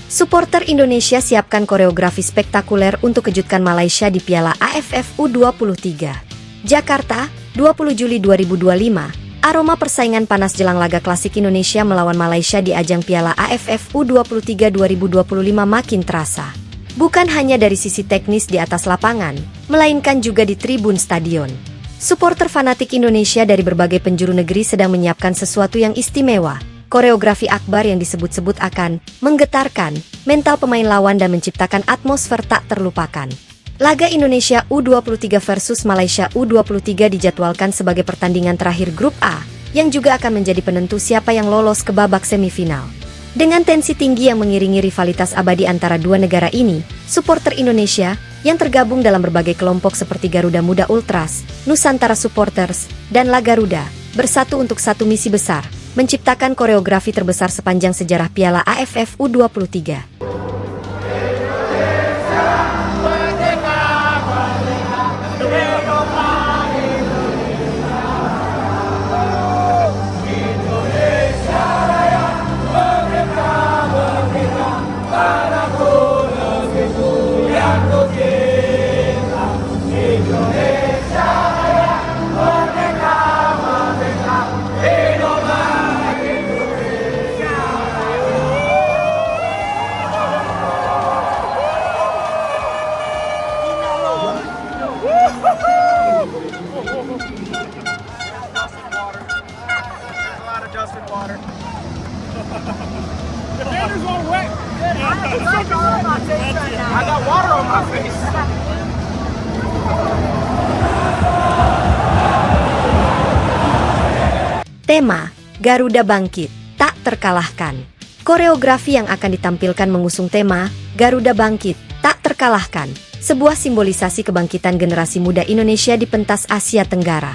Supporter Indonesia siapkan koreografi spektakuler untuk kejutkan Malaysia di Piala AFF U23. Jakarta, 20 Juli 2025. Aroma persaingan panas jelang laga klasik Indonesia melawan Malaysia di ajang Piala AFF U23 2025 makin terasa. Bukan hanya dari sisi teknis di atas lapangan, melainkan juga di tribun stadion. Supporter fanatik Indonesia dari berbagai penjuru negeri sedang menyiapkan sesuatu yang istimewa. Koreografi akbar yang disebut-sebut akan menggetarkan mental pemain lawan dan menciptakan atmosfer tak terlupakan. Laga Indonesia U23 versus Malaysia U23 dijadwalkan sebagai pertandingan terakhir Grup A, yang juga akan menjadi penentu siapa yang lolos ke babak semifinal. Dengan tensi tinggi yang mengiringi rivalitas abadi antara dua negara ini, supporter Indonesia yang tergabung dalam berbagai kelompok seperti Garuda Muda Ultras, Nusantara Supporters, dan La Garuda, bersatu untuk satu misi besar, menciptakan koreografi terbesar sepanjang sejarah Piala AFF U23. Water. The banner's all wet. I got water on my face. Tema, Garuda Bangkit, tak terkalahkan. Koreografi yang akan ditampilkan mengusung tema, Garuda Bangkit, tak terkalahkan, sebuah simbolisasi kebangkitan generasi muda Indonesia di pentas Asia Tenggara.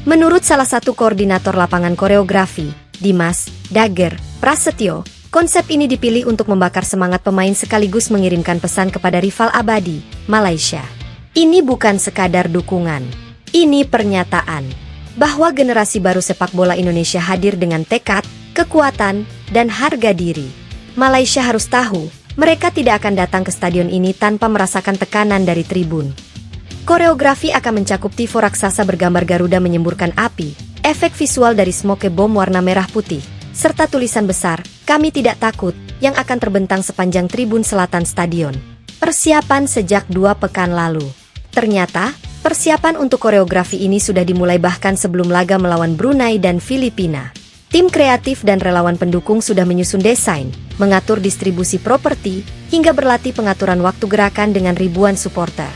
Menurut salah satu koordinator lapangan koreografi, Dimas Dager Prasetyo, konsep ini dipilih untuk membakar semangat pemain sekaligus mengirimkan pesan kepada rival abadi, Malaysia. Ini bukan sekadar dukungan. Ini pernyataan bahwa generasi baru sepak bola Indonesia hadir dengan tekad, kekuatan, dan harga diri. Malaysia harus tahu, mereka tidak akan datang ke stadion ini tanpa merasakan tekanan dari tribun. Koreografi akan mencakup tifo raksasa bergambar Garuda menyemburkan api, efek visual dari smoke bom warna merah putih, serta tulisan besar, "Kami tidak takut," yang akan terbentang sepanjang tribun selatan stadion. Persiapan sejak 2 pekan lalu. Ternyata, persiapan untuk koreografi ini sudah dimulai bahkan sebelum laga melawan Brunei dan Filipina. Tim kreatif dan relawan pendukung sudah menyusun desain, mengatur distribusi properti, hingga berlatih pengaturan waktu gerakan dengan ribuan supporter.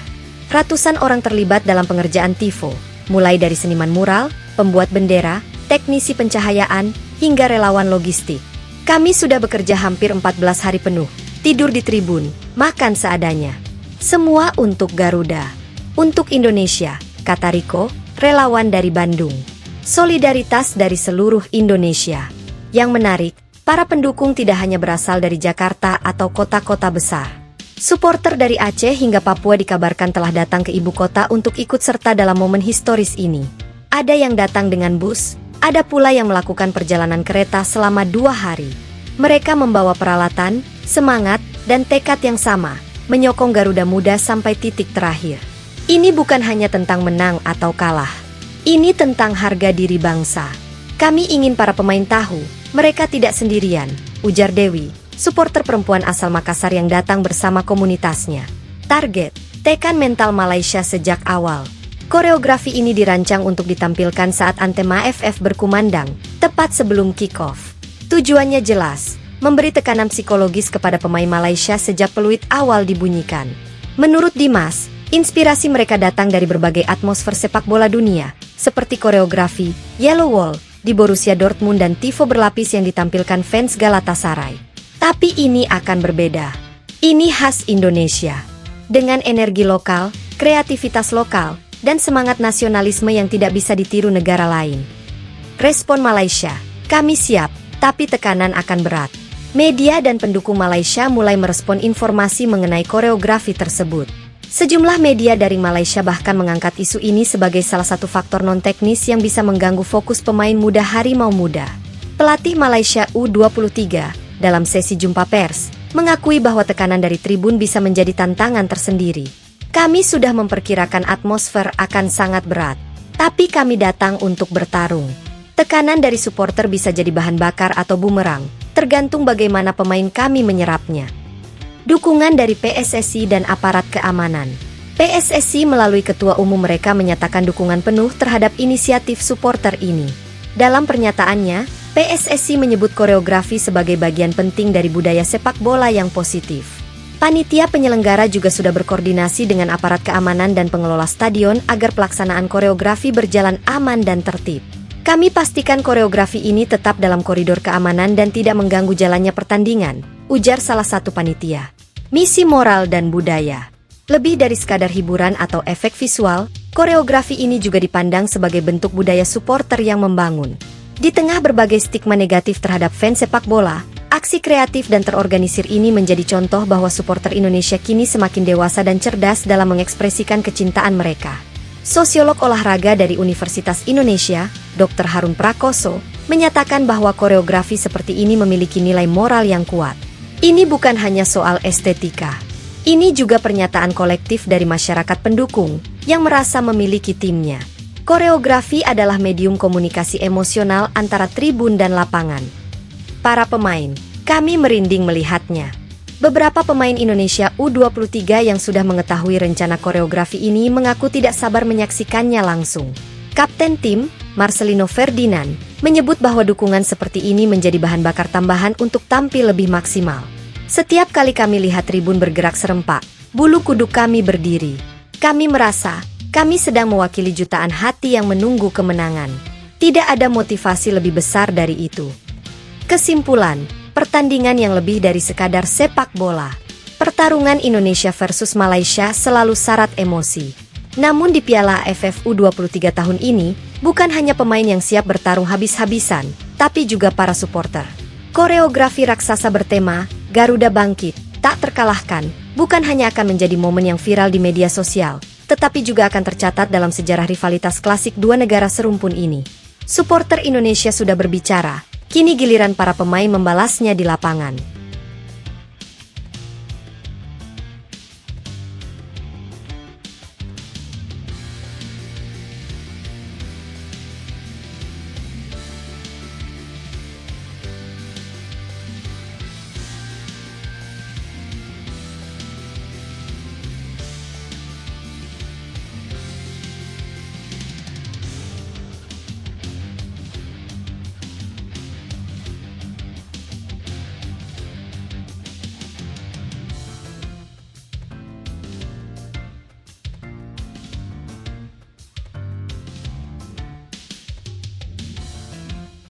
Ratusan orang terlibat dalam pengerjaan tifo, mulai dari seniman mural, pembuat bendera, teknisi pencahayaan, hingga relawan logistik. Kami sudah bekerja hampir 14 hari penuh, tidur di tribun, makan seadanya. Semua untuk Garuda, untuk Indonesia, kata Riko, relawan dari Bandung. Solidaritas dari seluruh Indonesia. Yang menarik, para pendukung tidak hanya berasal dari Jakarta atau kota-kota besar. Supporter dari Aceh hingga Papua dikabarkan telah datang ke ibu kota untuk ikut serta dalam momen historis ini. Ada yang datang dengan bus, ada pula yang melakukan perjalanan kereta selama 2 hari. Mereka membawa peralatan, semangat, dan tekad yang sama, menyokong Garuda Muda sampai titik terakhir. Ini bukan hanya tentang menang atau kalah. Ini tentang harga diri bangsa. Kami ingin para pemain tahu, mereka tidak sendirian, ujar Dewi, supporter perempuan asal Makassar yang datang bersama komunitasnya. Target, tekan mental Malaysia sejak awal. Koreografi ini dirancang untuk ditampilkan saat antema AFF berkumandang, tepat sebelum kick-off. Tujuannya jelas, memberi tekanan psikologis kepada pemain Malaysia sejak peluit awal dibunyikan. Menurut Dimas, inspirasi mereka datang dari berbagai atmosfer sepak bola dunia, seperti koreografi Yellow Wall di Borussia Dortmund dan tifo berlapis yang ditampilkan fans Galatasaray. Tapi ini akan berbeda. Ini khas Indonesia. Dengan energi lokal, kreativitas lokal, dan semangat nasionalisme yang tidak bisa ditiru negara lain. Respon Malaysia, kami siap, tapi tekanan akan berat. Media dan pendukung Malaysia mulai merespon informasi mengenai koreografi tersebut. Sejumlah media dari Malaysia bahkan mengangkat isu ini sebagai salah satu faktor non-teknis yang bisa mengganggu fokus pemain muda Harimau Muda. Pelatih Malaysia U23, dalam sesi jumpa pers, mengakui bahwa tekanan dari tribun bisa menjadi tantangan tersendiri. Kami sudah memperkirakan atmosfer akan sangat berat, tapi kami datang untuk bertarung. Tekanan dari supporter bisa jadi bahan bakar atau bumerang, tergantung bagaimana pemain kami menyerapnya. Dukungan dari PSSI dan aparat keamanan. PSSI melalui ketua umum mereka menyatakan dukungan penuh terhadap inisiatif supporter ini. Dalam pernyataannya, PSSI menyebut koreografi sebagai bagian penting dari budaya sepak bola yang positif. Panitia penyelenggara juga sudah berkoordinasi dengan aparat keamanan dan pengelola stadion agar pelaksanaan koreografi berjalan aman dan tertib. Kami pastikan koreografi ini tetap dalam koridor keamanan dan tidak mengganggu jalannya pertandingan, ujar salah satu panitia. Misi moral dan budaya. Lebih dari sekadar hiburan atau efek visual, koreografi ini juga dipandang sebagai bentuk budaya supporter yang membangun. Di tengah berbagai stigma negatif terhadap fans sepak bola, aksi kreatif dan terorganisir ini menjadi contoh bahwa supporter Indonesia kini semakin dewasa dan cerdas dalam mengekspresikan kecintaan mereka. Sosiolog olahraga dari Universitas Indonesia, Dr. Harun Prakoso, menyatakan bahwa koreografi seperti ini memiliki nilai moral yang kuat. Ini bukan hanya soal estetika. Ini juga pernyataan kolektif dari masyarakat pendukung yang merasa memiliki timnya. Koreografi adalah medium komunikasi emosional antara tribun dan lapangan. Para pemain, kami merinding melihatnya. Beberapa pemain Indonesia U23 yang sudah mengetahui rencana koreografi ini mengaku tidak sabar menyaksikannya langsung. Kapten tim, Marcelino Ferdinand, menyebut bahwa dukungan seperti ini menjadi bahan bakar tambahan untuk tampil lebih maksimal. Setiap kali kami lihat tribun bergerak serempak, bulu kuduk kami berdiri. Kami merasa, kami sedang mewakili jutaan hati yang menunggu kemenangan. Tidak ada motivasi lebih besar dari itu. Kesimpulan, pertandingan yang lebih dari sekadar sepak bola. Pertarungan Indonesia versus Malaysia selalu syarat emosi. Namun di Piala AFF U23 tahun ini, bukan hanya pemain yang siap bertarung habis-habisan, tapi juga para supporter. Koreografi raksasa bertema, Garuda Bangkit, tak terkalahkan, bukan hanya akan menjadi momen yang viral di media sosial, tetapi juga akan tercatat dalam sejarah rivalitas klasik dua negara serumpun ini. Supporter Indonesia sudah berbicara, kini giliran para pemain membalasnya di lapangan.